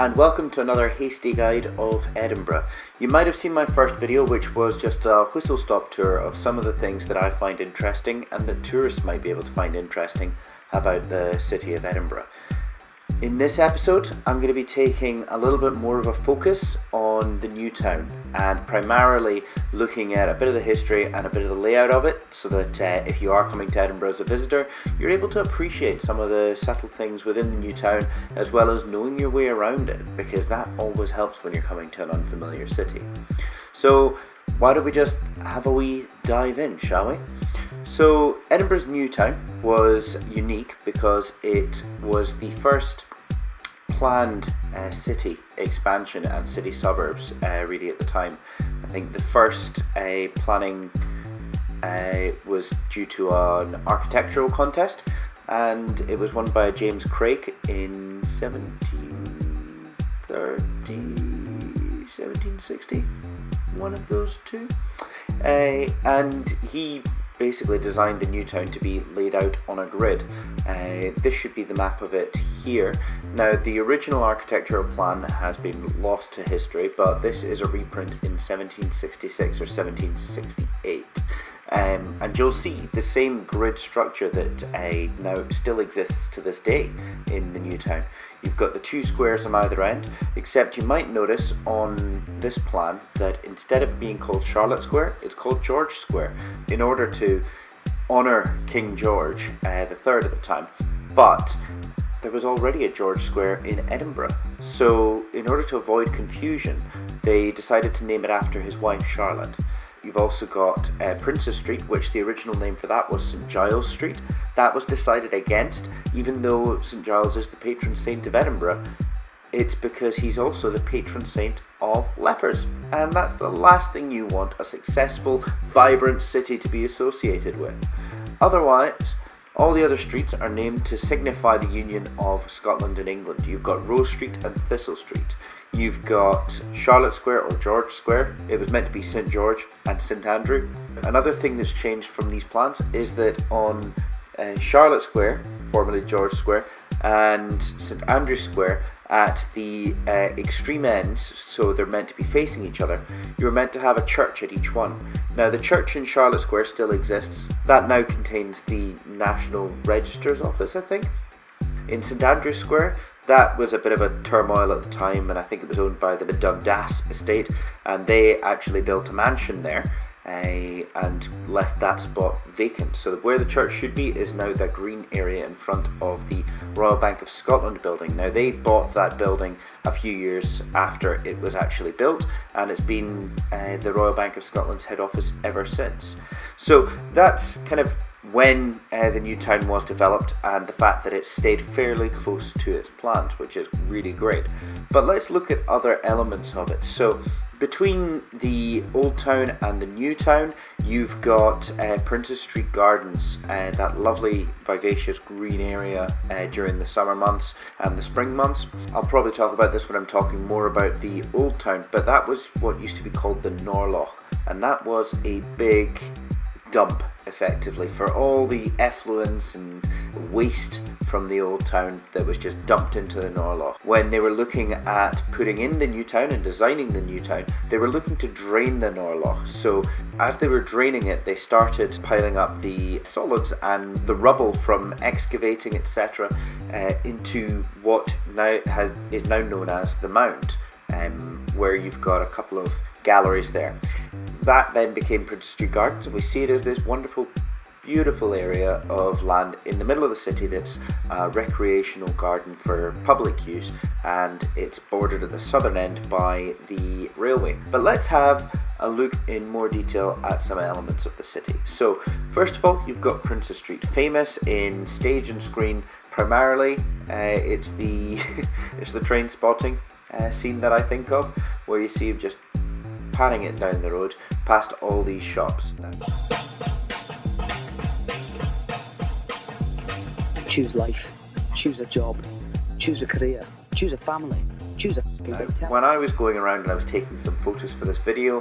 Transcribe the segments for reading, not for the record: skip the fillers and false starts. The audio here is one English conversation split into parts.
and welcome to another hasty guide of Edinburgh. You might have seen my first video, which was just a whistle-stop tour of some of the things that I find interesting and that tourists might be able to find interesting about the city of Edinburgh. In this episode, I'm going to be taking a little bit more of a focus on the new town and primarily looking at a bit of the history and a bit of the layout of it, so that if you are coming to Edinburgh as a visitor, you're able to appreciate some of the subtle things within the new town as well as knowing your way around it, because that always helps when you're coming to an unfamiliar city. So why don't we just have a wee dive in, shall we? So Edinburgh's new town was unique because it was the first planned city expansion and city suburbs really at the time. I think the first planning was due to an architectural contest, and it was won by James Craig in 1760, one of those two, and he basically designed the new town to be laid out on a grid. This should be the map of it here. Now, the original architectural plan has been lost to history, but this is a reprint in 1766 or 1768. And you'll see the same grid structure that now still exists to this day in the new town. You've got the two squares on either end, except you might notice on this plan that instead of being called Charlotte Square, it's called George Square, in order to honour King George III at the time. But there was already a George Square in Edinburgh, so in order to avoid confusion, they decided to name it after his wife Charlotte. You've also got Princes Street, which the original name for that was St Giles Street. That was decided against, even though St Giles is the patron saint of Edinburgh. It's because he's also the patron saint of lepers, and that's the last thing you want a successful, vibrant city to be associated with. Otherwise, all the other streets are named to signify the union of Scotland and England. You've got Rose Street and Thistle Street. You've got Charlotte Square or George Square. It was meant to be St George and St Andrew. Another thing that's changed from these plans is that on Charlotte Square, formerly George Square, and St Andrew Square, at the extreme ends, so they're meant to be facing each other, you were meant to have a church at each one. Now, the church in Charlotte Square still exists. That now contains the National Register's office, I think. In St Andrew Square, that was a bit of a turmoil at the time, and I think it was owned by the Dundas estate, and they actually built a mansion there and left that spot vacant. So where the church should be is now that green area in front of the Royal Bank of Scotland building. Now, they bought that building a few years after it was actually built, and it's been the Royal Bank of Scotland's head office ever since. So that's kind of when the new town was developed, and the fact that it stayed fairly close to its plans, which is really great. But let's look at other elements of it. So between the old town and the new town, you've got Princes Street Gardens, that lovely vivacious green area during the summer months and the spring months. I'll probably talk about this when I'm talking more about the old town, but that was what used to be called the Norloch, and that was a big dump effectively for all the effluence and waste from the old town that was just dumped into the Norloch. When they were looking at putting in the new town and designing the new town, they were looking to drain the Norloch. So as they were draining it, they started piling up the solids and the rubble from excavating, etc., into what is now known as the Mound, where you've got a couple of galleries there. That then became Princes Street Gardens, and we see it as this wonderful, beautiful area of land in the middle of the city that's a recreational garden for public use, and it's bordered at the southern end by the railway. But let's have a look in more detail at some elements of the city. So first of all, you've got Princes Street, famous in stage and screen primarily. It's the it's the train spotting scene that I think of, where you see him just panning it down the road past all these shops. Choose life, choose a job, choose a career, choose a family, choose a fucking big town. When I was going around and I was taking some photos for this video,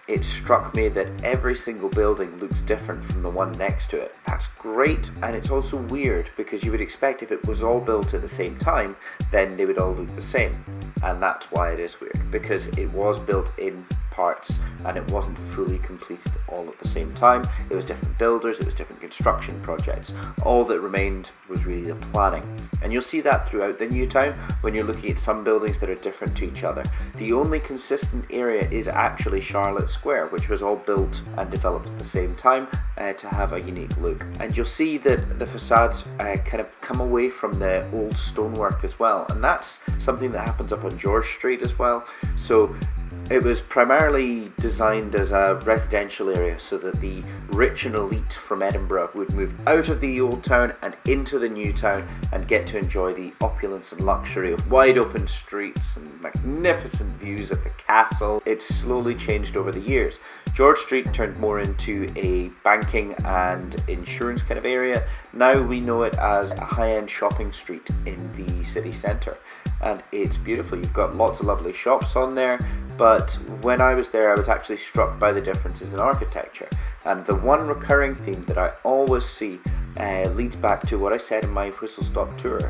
it struck me that every single building looks different from the one next to it. That's great, and it's also weird because you would expect if it was all built at the same time, then they would all look the same. And that's why it is weird, because it was built in parts and it wasn't fully completed all at the same time. It was different builders, it was different construction projects. All that remained was really the planning. And you'll see that throughout the new town when you're looking at some buildings that are different to each other. The only consistent area is actually Charlotte Square, which was all built and developed at the same time to have a unique look. And you'll see that the facades kind of come away from the old stonework as well, and that's something that happens up on George Street as well. So it was primarily designed as a residential area so that the rich and elite from Edinburgh would move out of the old town and into the new town and get to enjoy the opulence and luxury of wide open streets and magnificent views of the castle. It's slowly changed over the years. George Street turned more into a banking and insurance kind of area. Now we know it as a high-end shopping street in the city centre, and it's beautiful. You've got lots of lovely shops on there, but when I was there I was actually struck by the differences in architecture, and the one recurring theme that I always see leads back to what I said in my whistle-stop tour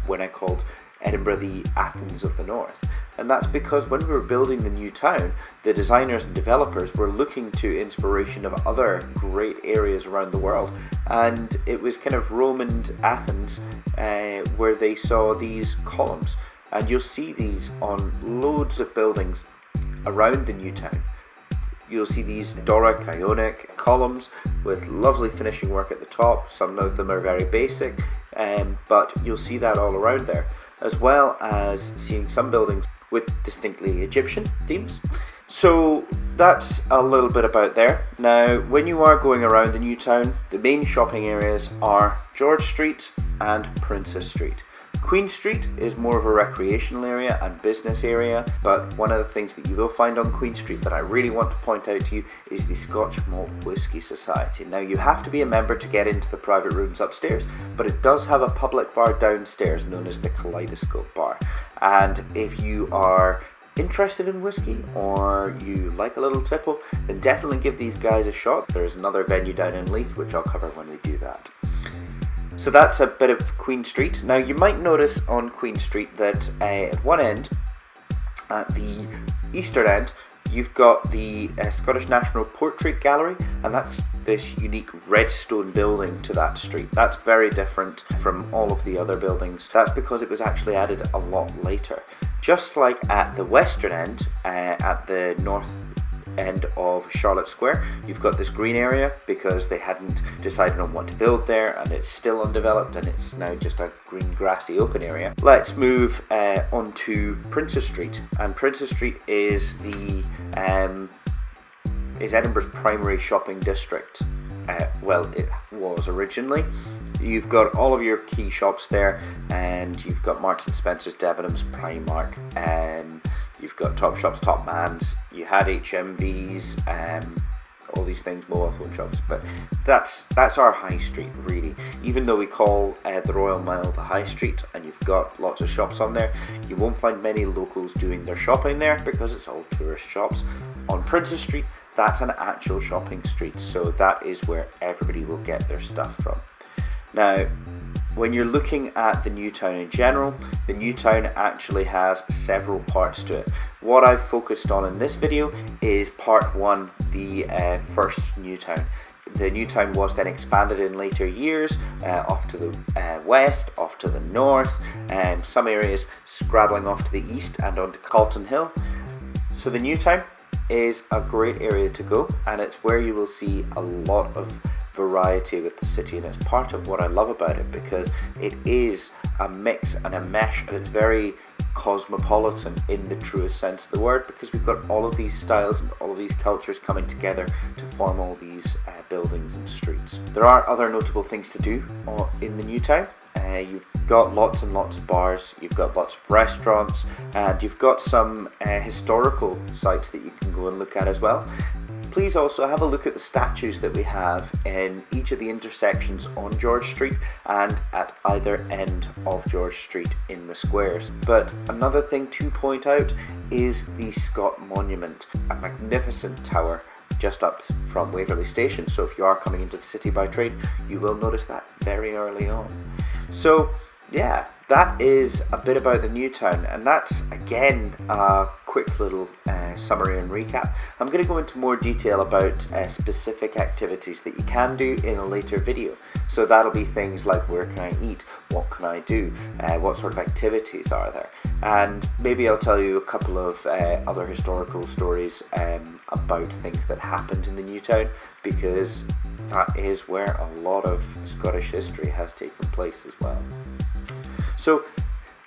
when I called Edinburgh the Athens of the North. And that's because when we were building the new town, the designers and developers were looking to inspiration of other great areas around the world, and it was kind of Rome and Athens where they saw these columns, and you'll see these on loads of buildings around the new town. You'll see these Doric, Ionic columns with lovely finishing work at the top. Some of them are very basic, but you'll see that all around there, as well as seeing some buildings with distinctly Egyptian themes. So that's a little bit about there. Now, when you are going around the new town, the main shopping areas are George Street and Princess Street. Queen Street is more of a recreational area and business area, but one of the things that you will find on Queen Street that I really want to point out to you is the Scotch Malt Whisky Society. Now, you have to be a member to get into the private rooms upstairs, but it does have a public bar downstairs known as the Kaleidoscope Bar. And if you are interested in whiskey or you like a little tipple, then definitely give these guys a shot. There's another venue down in Leith, which I'll cover when we do that. So that's a bit of Queen Street. Now, you might notice on Queen Street that at one end, at the eastern end, you've got the Scottish National Portrait Gallery, and that's this unique red stone building to that street. That's very different from all of the other buildings. That's because it was actually added a lot later. Just like at the western end, at the north end of Charlotte Square, you've got this green area because they hadn't decided on what to build there, and it's still undeveloped and it's now just a green grassy open area. Let's move on to Princess Street, and Princess Street is Edinburgh's primary shopping district. Well, it was originally. You've got all of your key shops there, and you've got Marks and Spencer's, Debenhams, Primark, you've got Topshop's, Topman's, you had HMV's, all these things, mobile phone shops, but that's our high street really. Even though we call the Royal Mile the high street and you've got lots of shops on there, you won't find many locals doing their shopping there because it's all tourist shops. On Princess Street, that's an actual shopping street, so that is where everybody will get their stuff from. Now, when you're looking at the new town in general, the new town actually has several parts to it. What I've focused on in this video is part one, the first new town. The new town was then expanded in later years, off to the west, off to the north, and some areas scrabbling off to the east and onto Calton Hill. So the new town is a great area to go, and it's where you will see a lot of variety with the city, and it's part of what I love about it because it is a mix and a mesh, and it's very cosmopolitan in the truest sense of the word, because we've got all of these styles and all of these cultures coming together to form all these buildings and streets. There are other notable things to do in the new town. You've got lots and lots of bars, you've got lots of restaurants, and you've got some historical sites that you can go and look at as well. Please also have a look at the statues that we have in each of the intersections on George Street and at either end of George Street in the squares. But another thing to point out is the Scott Monument, a magnificent tower just up from Waverley Station. So if you are coming into the city by train, you will notice that very early on. So yeah, that is a bit about the new town, and that's again a quick little summary and recap. I'm going to go into more detail about specific activities that you can do in a later video. So that'll be things like where can I eat, what can I do, what sort of activities are there, and maybe I'll tell you a couple of other historical stories about things that happened in the new town, because that is where a lot of Scottish history has taken place as well. So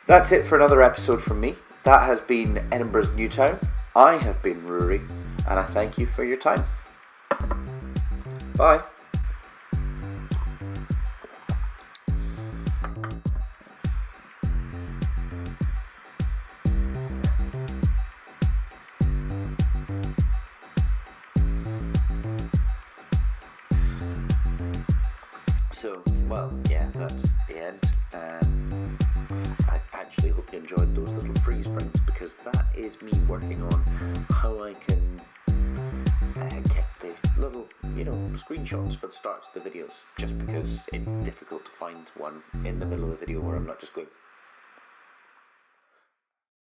that's it for another episode from me. That has been Edinburgh's New Town. I have been Ruairidh, and I thank you for your time. Bye. So, well, yeah, that's the end. I actually hope you enjoyed those little freeze frames, because that is me working on how I can get the little, screenshots for the starts of the videos, just because it's difficult to find one in the middle of the video where I'm not just going